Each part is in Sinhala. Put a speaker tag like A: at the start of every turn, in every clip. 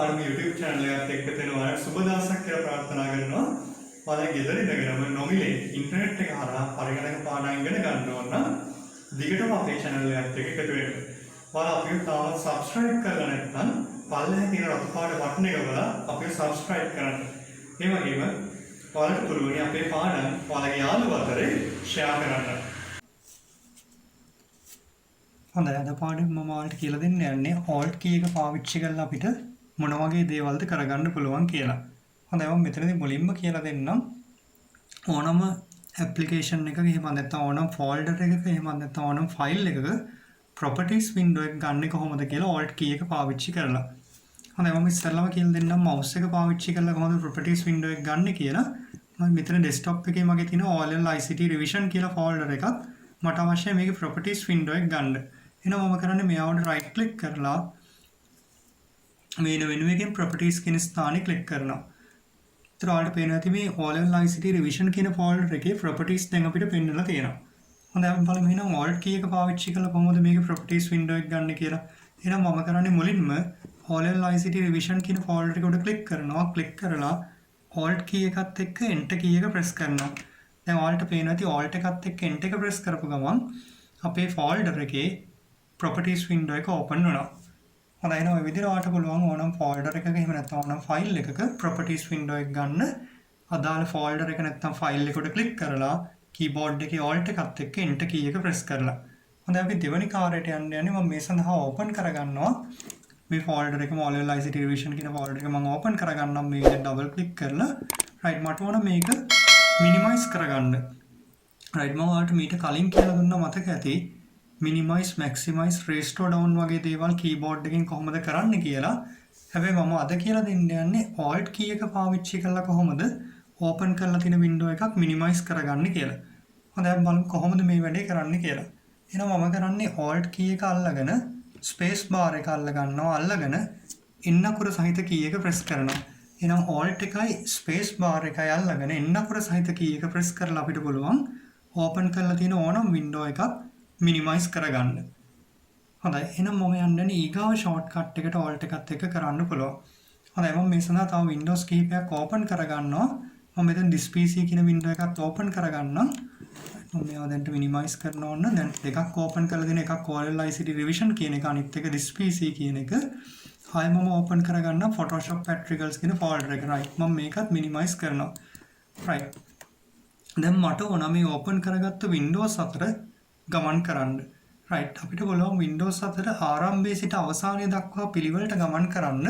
A: පාඩම YouTube channel එකත් එක්ක දෙනවා සුබ දවසක් කියලා ප්‍රාර්ථනා කරනවා. ඔයාලා ගෙදර ඉඳගෙනම නොමිලේ ඉන්ටර්නෙට් එක හරහා පරිගණක පාඩම් ඉගෙන ගන්න ඕන නම් දිගටම අපේ channel එකත් එක්ක එකතු වෙන්න. ඔයාලා අපිව තාම subscribe කරලා නැත්නම් පල්ලෙහා තියෙන රතු පාට බටන් එක බලලා අපිව subscribe කරන්න. ඒ වගේම ඔයාලට පුළුවන් අපේ පාඩම් ඔයාලගේ යාළුවෝ අතරේ share කරන්න. හොඳයි අද පාඩම මම ඔයාලට කියලා දෙන්න යන්නේ alt key එක පාවිච්චි කරලා අපිට මොන වගේ දේවල්ද කරගන්න පුළුවන් කියලා. හොඳයි මම මෙතනදී මුලින්ම කියලා දෙන්නම් ඕනම application එකක එහෙම නැත්නම් ඕනම folder එකක එහෙම නැත්නම් ඕනම file එකක properties window එක ගන්න කොහොමද කියලා alt key එක පාවිච්චි කරලා. හොඳයි මම ඉස්සෙල්ලාම කියලා දෙන්නම් mouse එක පාවිච්චි කරලා කොහොමද properties window එක ගන්න කියලා. මම මෙතන desktop එකේ මගේ තියෙන all ICT revision කියලා folder එකක් මට අවශ්‍යයි මේකේ properties window එක ගන්න. එහෙනම් මම කරන්නේ මෙයාවට right click කරලා මේ වෙනුව එකෙන් properties කියන ස්ථානේ click කරනවා. ඒතර ඔයාලට පේනවා ඇති මේ all ICT revision කියන folder එකේ properties දැන් අපිට පෙන්නලා තියෙනවා. හොඳයි අපි බලමු එහෙනම් alt key එක පාවිච්චි කරලා කොහොමද මේකේ properties window එක ගන්න කියලා. එහෙනම් මම කරන්නේ මුලින්ම all ICT revision කියන folder එක උඩ click කරනවා. click කරලා alt key එකත් එක්ක enter key එක press කරනවා. දැන් ඔයාලට පේනවා ඇති alt එකත් එක්ක enter එක press කරපු ගමන් අපේ folder එකේ properties window එක open වෙනවා. හොඳයි එහෙනම් ඔය විදිහට ඔයාලට පුළුවන් ඕනම folder එකක එහෙම නැත්නම් ඕනම file එකක properties window එක ගන්න. අදාළ folder එක නැත්නම් file එකට click කරලා keyboard එකේ alt එකත් එක්ක enter key එක press කරලා. හොඳයි අපි දෙවෙනි කාර්යයට යන්නේ මම මේ සඳහා open කරගන්නවා. මේ folder එක all ICT revision කියන folder එක මම open කරගන්නම් මේ විදිහට double click කරලා right මට ඕන මේක minimize කරගන්න. right මම ඔයාලට මීට කලින් කියලා දුන්නා මතක ඇති minimize maximize restore down වගේ දේවල් keyboard එකෙන් කොහොමද කරන්න කියලා. හැබැයි මම අද කියලා දෙන්න යන්නේ alt key එක පාවිච්චි කරලා කොහොමද open කරලා තියෙන window එකක් minimize කරගන්න කියලා. හොඳයි අපි බලමු කොහොමද මේ වැඩේ කරන්න කියලා. එහෙනම් මම කරන්නේ alt key එක අල්ලගෙන space bar එක අල්ල ගන්නවා. අල්ලගෙන ඉන්නකුර සහිත key එක press කරනවා. එහෙනම් alt එකයි space bar එකයි අල්ලගෙන ඉන්නකුර සහිත key එක press කරලා අපිට පුළුවන් open කරලා තියෙන ඕනම window එකක් minimize කරගන්න. හොඳයි එහෙනම් මම යන්නේ ඊගාව shortcut එකට alt එකත් එක්ක කරන්න පුළුවන්. හොඳයි මම මේ සඳහා තව windows කිහිපයක් open කරගන්නවා. මම මෙතන this PC කියන window එකත් open කරගන්නම්. මම මේවා දැන් minimize කරන්න ඕන. දැන් දෙකක් open කරලා දෙන එකක් all ICT revision කියන එක අනිත් එක this PC කියන එක. ආයෙ මම open කරගන්න Photoshop Practicals කියන folder එක. right මම මේකත් minimize කරනවා. right දැන් මට ඕන මේ open කරගත්ත Windows අතර ගමන් කරන්න. right අපිට බලමු Windows අතර ආරම්භයේ සිට අවසානය දක්වා පිළිවෙලට ගමන් කරන්න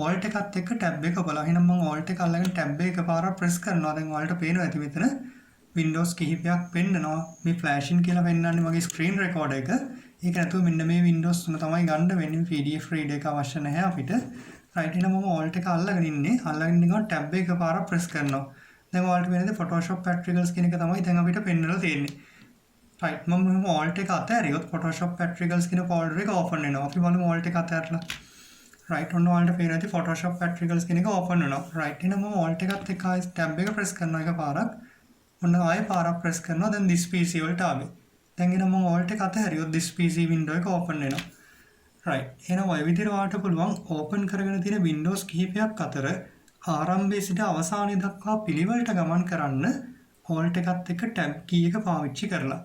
A: alt එකත් එක්ක tab එක බලලා. එහෙනම් මම alt එක අල්ලගෙන tab එක එකපාරක් press කරනවා. දැන් ඔයාලට පේනවා ඇති මෙතන Windows කිහිපයක් පෙන්නනවා. මේ flashing කියලා පෙන්නන්නේ මගේ screen record එක. ඒක නැතුව මෙන්න මේ Windows 3 තමයි ගන්න වෙන්නේ. PDF reader එක අවශ්‍ය නැහැ අපිට. right එහෙනම් මම alt එක අල්ලගෙන ඉන්නේ. අල්ලගෙන ඉඳන් tab එක එකපාරක් press කරනවා. දැන් ඔයාලට වෙන්නේ Photoshop Practicals කියන එක තමයි දැන් අපිට පෙන්නලා තියෙන්නේ. right මම මෙහෙම alt එක අතහැරියොත් Photoshop Practicals කියන folder එක open වෙනවා. අපි බලමු alt එක අතහැරලා. right ඔන්න ඔයාලට පේනවා ඇති Photoshop Practicals කියන එක open වෙනවා. right එහෙනම් මම alt එකත් එක්ක ආයෙ tab එක press කරනවා එකපාරක්. ඔන්න ආයෙ පාරක් press කරනවා. දැන් this PC වලට ආවේ. දැන් එහෙනම් මම alt එක අතහැරියොත් this PC window එක open වෙනවා. right එහෙනම් ඔය විදිහට ඔයාලට පුළුවන් open කරගෙන තියෙන Windows කිහිපයක් අතර ආරම්භයේ සිට අවසානය දක්වා පිළිවෙලට ගමන් කරන්න alt එකත් එක්ක tab key එක පාවිච්චි කරලා.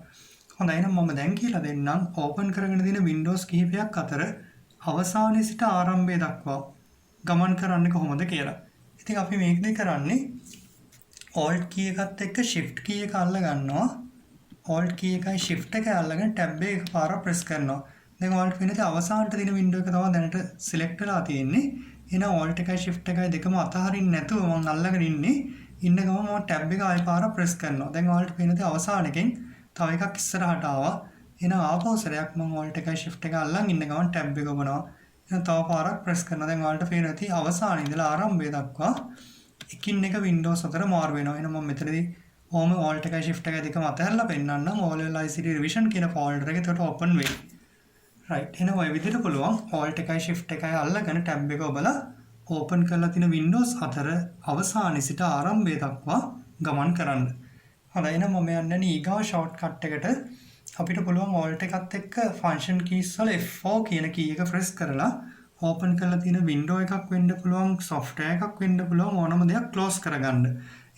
A: හොඳයි එහෙනම් මම දැන් කියලා දෙන්නම් open කරගෙන තියෙන Windows කිහිපයක් අතර අවසානයේ සිට ආරම්භය දක්වා ගමන් කරන්න කොහොමද කියලා. ඉතින් අපි මේකදී කරන්නේ alt key එකත් එක්ක shift key එක අල්ල ගන්නවා. alt key එකයි shift එක අල්ලගෙන tab එක එකපාරක් press කරනවා. දැන් ඔයාලට පේන්නේ අවසානට තියෙන window එක තමයි දැනට select වෙලා තියෙන්නේ. එහෙනම් alt එකයි shift එකයි දෙකම අතහරින්න නැතුව මම අල්ලගෙන ඉන්නේ. ඉන්න ගමන් මම tab එක ආයෙ පාරක් press කරනවා. දැන් ඔයාලට පේන්නේ අවසානකෙන් තව එකක් ඉස්සරහට ආවා. එහෙනම් ආපහු සැරයක් මම alt එකයි shift එක අල්ලන් ඉන්න ගමන් tab එක ඔබනවා. එහෙනම් තව පාරක් press කරනවා. දැන් ඔයාලට පේනවා ඇති අවසානයේ ඉඳලා ආරම්භය දක්වා එකින් එක Windows අතර මාරු වෙනවා. එහෙනම් මම මෙතනදී ඕම alt එකයි shift එකයි දෙකම අතහැරලා පෙන්නන්නම් all ICT revision කියන folder එක එතකොට open වෙයි. right එහෙනම් ඔය විදිහට පුළුවන් alt එකයි shift එකයි අල්ලගෙන tab එක ඔබලා open කරලා තියෙන Windows අතර අවසානයේ සිට ආරම්භය දක්වා ගමන් කරන්න. හොඳයි එහෙනම් මම යන්නේ ඊගාව shortcut එකට. අපිට පුළුවන් alt එකත් එක්ක function keys වල F4 කියන key එක press කරලා ඕපන් කරලා තියෙන වින්ඩෝ එකක් වෙන්න පුළුවන්, software එකක් වෙන්න පුළුවන්, ඕනම දෙයක් close කරගන්න.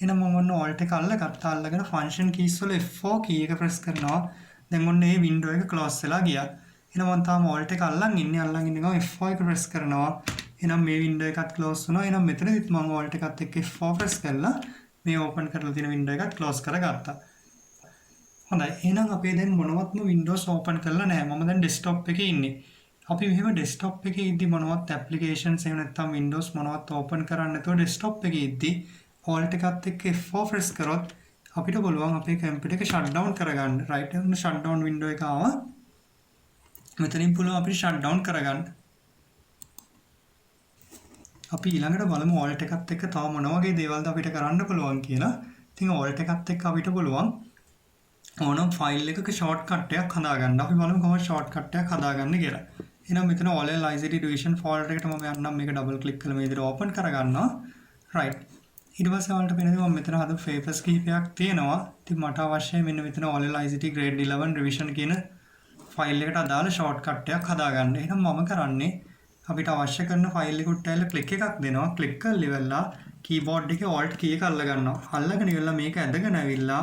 A: එහෙනම් මම ඔන්න alt එක අල්ලගත්තා. අල්ලගෙන function keys වල F4 key එක press කරනවා. දැන් ඔන්න මේ window එක close වෙලා ගියා. එහෙනම් මම තාම alt එක අල්ලන් ඉන්නේ. අල්ලන් ඉන්න ගමන් F4 එක press කරනවා. එහෙනම් මේ window එකත් close වුණා. එහෙනම් මෙතනදිත් මම alt එකත් එක්ක F4 press කරලා මේ open කරලා තියෙන window එකත් close කරගත්තා. හොඳයි. එහෙනම් අපේ දැන් මොනවත්ම Windows open කරලා නැහැ. මම දැන් desktop එකේ ඉන්නේ. අපි මෙහෙම desktop එකේ ඉද්දි මොනවත් applications එහෙම නැත්නම් Windows මොනවත් open කරන්න නැතුව desktop එකේ ඉද්දි alt එකත් එක්ක F4 press කරොත් අපිට පුළුවන් අපේ computer එක shut down කරගන්න. right? එන්න shut down window එක ආවා. මෙතනින් පුළුවන් අපිට shut down කරගන්න. අපි ඊළඟට බලමු alt එකත් එක්ක තව මොන වගේ දේවල්ද අපිට කරන්න පුළුවන් කියලා. ඉතින් alt එකත් එක්ක අපිට පුළුවන් ඕනම් ෆයිල් එකක shortcut එකක් හදාගන්න. අපි බලමු කොහොමද shortcut එකක් හදාගන්නේ කියලා. එහෙනම් මෙතන all ICT division folder එකට මම යන්නම්. මේක double click කරලා මේ විදිහට open කරගන්නවා. right. ඊට පස්සේ ඔයාලට පේනවා මම මෙතන හදපු papers කිහිපයක් තියෙනවා. ඉතින් මට අවශ්‍යයි මෙන්න මෙතන all ICT grade 11 revision කියන ෆයිල් එකට අදාළ shortcut එකක් හදාගන්න. එහෙනම් මම කරන්නේ අපිට අවශ්‍ය කරන ෆයිල් එකට ඇවිල්ලා click එකක් දෙනවා. click කරලා ඉවරලා keyboard එකේ alt key එක අල්ල ගන්නවා. අල්ලගෙන ඉවරලා මේක ඇදගෙන ඇවිල්ලා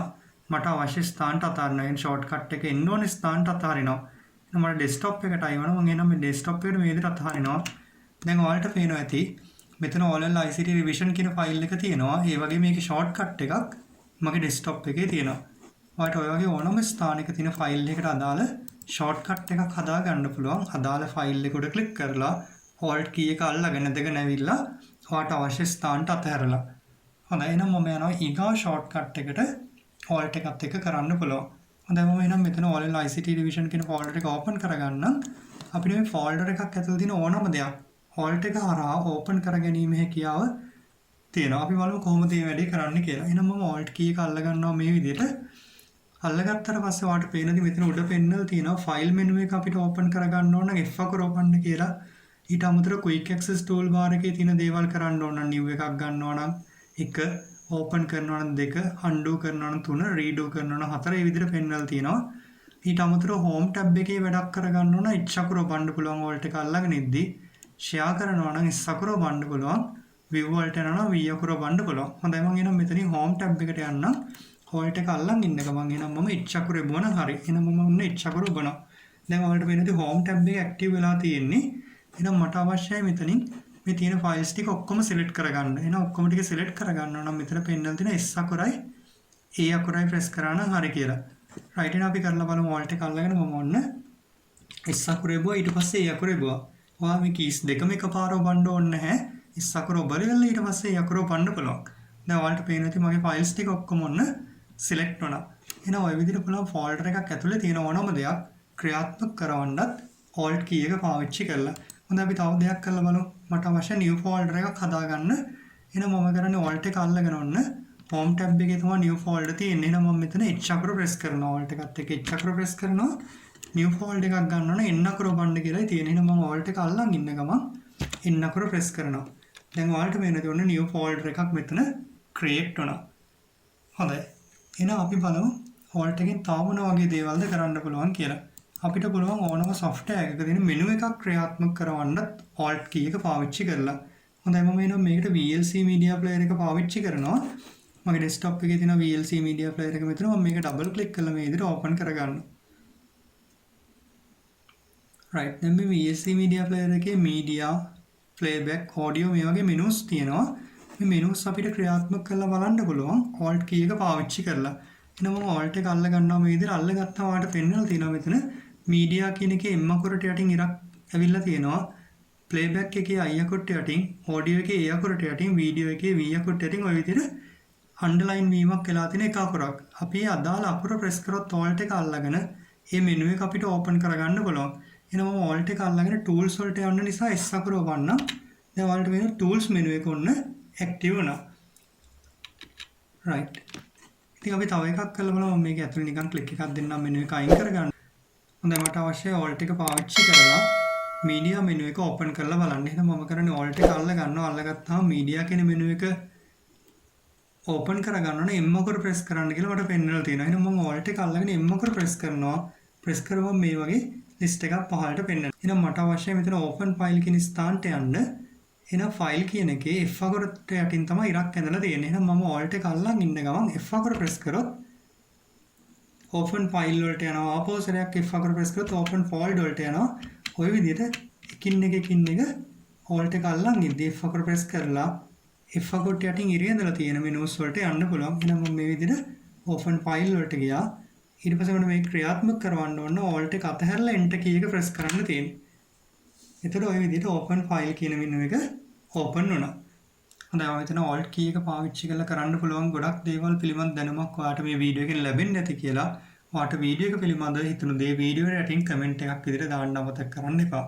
A: මට අවශ්‍ය ස්ථානට අතාරිනවා. එන් shortcut එක එන්න ඕනේ ස්ථානට අතාරිනවා. එහෙනම් මට desktop එකට ආවම මම එනම් මේ desktop එකට මේ විදිහට අතාරිනවා. දැන් ඔයාලට පේනවා ඇති මෙතන all ICT revision කියන ෆයිල් එක තියෙනවා. ඒ වගේ මේකේ shortcut එකක් මගේ desktop එකේ තියෙනවා. ඔයාලට ඔය වගේ ඕනම ස්ථානයක තියෙන ෆයිල් එකකට අදාළ shortcut එකක් හදා ගන්න පුළුවන්. අදාළ ෆයිල් එක උඩ ක්ලික් කරලා alt key එක අල්ලගෙන දෙගෙන ඇවිල්ලා ඔයාලට අවශ්‍ය ස්ථානට අතහැරලා. හොඳයි. එහෙනම් මම යනවා ඊගා shortcut එකට alt එකත් එක්ක කරන්න පුළුවන්. හොඳයි. මම එහෙනම් මෙතන all ICT division කියන folder එක open කරගන්නම්. අපිට මේ folder එකක් ඇතුළේ තියෙන ඕනම දෙයක් alt එක හරහා open කරගැනීමේ හැකියාව තියෙනවා. අපි බලමු කොහොමද මේ වැඩේ කරන්න කියලා. එහෙනම් මම alt key එක අල්ල ගන්නවා මේ විදිහට. අල්ලගත්තට පස්සේ ඔයාලට පේනදි මෙතන උඩ පෙන්නලා තියෙනවා file menu එක අපිට open කරගන්න ඕන නම් F අකුර open කියලා. ඊට අමතරව quick access toolbar එකේ තියෙන දේවල් කරන්න ඕන නම් new එකක් ගන්නවා නම් 1, open කරනවා නම් 2, undo කරනවා නම් 3, redo කරනවා නම් 4 මේ විදිහට පෙන්නලා තියෙනවා. ඊට අමතරව home tab එකේ වැඩක් කරගන්න ඕන H අකුර ඔබන්න පුළුවන් alt එක අල්ලගෙන ඉද්දි share කරනවා නම් S අකුර ඔබන්න පුළුවන් view වලට යනවා නම් V අකුර ඔබන්න පුළුවන්. හොඳයි. මම එහෙනම් මෙතනින් home tab එකට යන්නම්. alt එක අල්ලන් ඉන්න ගමන් එහෙනම් මම H අකුර ඔබනවා. හරි. එහෙනම් මම ඔන්න H අකුර ඔබනවා. දැන් ඔයාලට පේනදී home tab එක active වෙලා තියෙන්නේ. එහෙනම් මට අවශ්‍යයි මෙතනින් මේ තියෙන ෆයිල්ස් ටික ඔක්කොම සිලෙක්ට් කරගන්න. එහෙනම් ඔක්කොම ටික සිලෙක්ට් කරගන්න නම් මෙතන පෙන්නලා තියෙන S අකුරයි A අකුරයි ප්‍රෙස් කරා නම් හරි කියලා. right. එහෙනම් අපි කරලා බලමු alt එක අල්ලගෙන මම ඔන්න S අකුර එබුවා ඊට පස්සේ A අකුර එබුවා. ඔයා මේ කීස් දෙකම එකපාර ඔබන්න ඕනේ නැහැ. S අකුර ඔබලා ඊට පස්සේ A අකුර ඔබන්න පුළුවන්. දැන් ඔයාලට පේනවා ඉතින් මගේ ෆයිල්ස් ටික ඔක්කොම ඔන්න සිලෙක්ට් වුණා. එහෙනම් ඔය විදිහට පුළුවන් folder එකක් ඇතුලේ තියෙන ඕනම දෙයක් ක්‍රියාත්මක කරවන්නත් alt key එක පාවිච්චි කරලා. හොඳයි. අපි තව දෙයක් කරලා බලමු. මට අවශ්‍ය new folder එකක් හදාගන්න. එහෙනම් මම කරන්නේ alt එක අල්ලගෙන ඔන්න home tab එකේ තමයි new folder තියෙන්නේ. එහෙනම් මම මෙතන H අකුර press කරනවා. alt එකත් එක්ක H අකුර press කරනවා. new folder එකක් ගන්න ඕන N අකුර ඔබන්න කියලායි තියෙන්නේ. එහෙනම් මම alt එක අල්ලන් ඉන්න ගමන් N අකුර press කරනවා. දැන් ඔයාලට මේනදී ඔන්න new folder එකක් මෙතන create වුණා. හොඳයි. එහෙනම් අපි බලමු alt එකෙන් තව මොන වගේ දේවල්ද කරන්න පුළුවන් කියලා. අපිට පුළුවන් ඕනම software එකක තියෙන menu එකක් ක්‍රියාත්මක කරවන්නත් alt key එක පාවිච්චි කරලා. හොඳයි. මම එනවා මේකට VLC media player එක පාවිච්චි කරනවා. මගේ desktop එකේ තියෙන VLC media player එක මෙතන මම මේක double click කරලා මේ විදිහට open කරගන්නවා. right. දැන් මේ VLC media player එකේ media, playback, audio මේ වගේ menus තියෙනවා. මේ menus අපිට ක්‍රියාත්මක කරලා බලන්න පුළුවන් alt key එක පාවිච්චි කරලා. එහෙනම් මම alt එක අල්ල ගන්නවා මේ විදිහට. අල්ලගත්තාම ඔයාලට පෙන්නලා තියෙනවා මෙතන media කියන එකේ M අකුරට යටින් ඉරක් ඇවිල්ලා තියෙනවා. playback එකේ I අකුරට යටින්, audio එකේ A අකුරට යටින්, video එකේ V අකුරට යටින් ඔය විදිහට underline වීමක් වෙලා තියෙන එක අකුරක්. අපි අදාළ අකුර press කරොත් alt එක අල්ලගෙන මේ menu එක අපිට open කරගන්න පුළුවන්. එහෙනම් මම alt එක අල්ලගෙන tools වලට යන්න නිසා S අකුර ඔබන්නම්. දැන් ඔයාලට මේ tools menu එක ඔන්න active වුණා. right. ඉතින් අපි තව එකක් කරලා බලමු. මම මේක ඇතුලේ නිකන් ක්ලික් එකක් දෙන්නම් menu එක අයින් කරගන්න. හොඳයි. මට අවශ්‍යයි alt එක පාවිච්චි කරලා media menu එක open කරලා බලන්න. එහෙනම් මම කරන්නේ alt එක අල්ල ගන්නවා. අල්ලගත්තාම media කියන menu එක open කරගන්න ඕනේ. M අකුර press කරන්න කියලා මට පෙන්නලා තියෙනවා. එහෙනම් මම alt එක අල්ලගෙන M අකුර press කරනවා. press කරවම මේ වගේ ලිස්ට් එකක් පහළට පෙන්වනවා. එහෙනම් මට අවශ්‍යයි මෙතන open file කියන ස්ථානට යන්න. එහෙනම් file කියන එකේ F අකුරට යටින් තමයි ඉරක් ඇඳලා තියෙන්නේ. එහෙනම් මම alt එක අල්ලන් ඉන්න ගමන් F අකුර press කරොත් open file වලට යනවා. ආපහු සැරයක් F අකුර press කරොත් open folder වලට යනවා. ওই විදිහට එකින් එක alt එක අල්ලන් ඉද්දී F අකුර press කරලා F අකුරට යටින් ඉරේ ඇඳලා තියෙන menus වලට යන්න පුළුවන්. එහෙනම් මම මේ විදිහට open file වලට ගියා. ඊට පස්සේ මම මේක ක්‍රියාත්මක කරවන්න ඕන alt එක අතහැරලා enter key එක press කරන්න තියෙනවා. එතකොට ওই විදිහට open file කියන menu එක open වුණා. හොඳයි මම හිතනවා alt key එක පාවිච්චි කරලා කරන්න පුළුවන් ගොඩක් දේවල් පිළිබඳ දැනුමක් ඔයාලට මේ වීඩියෝ එකෙන් ලැබෙන්නේ නැති කියලා. ඔයාලට වීඩියෝ එක පිළිබඳව හිතුණු දේ වීඩියෝ එකට යටින් කමෙන්ට් එකක් විදිහට දාන්න අමතක කරන්න එපා.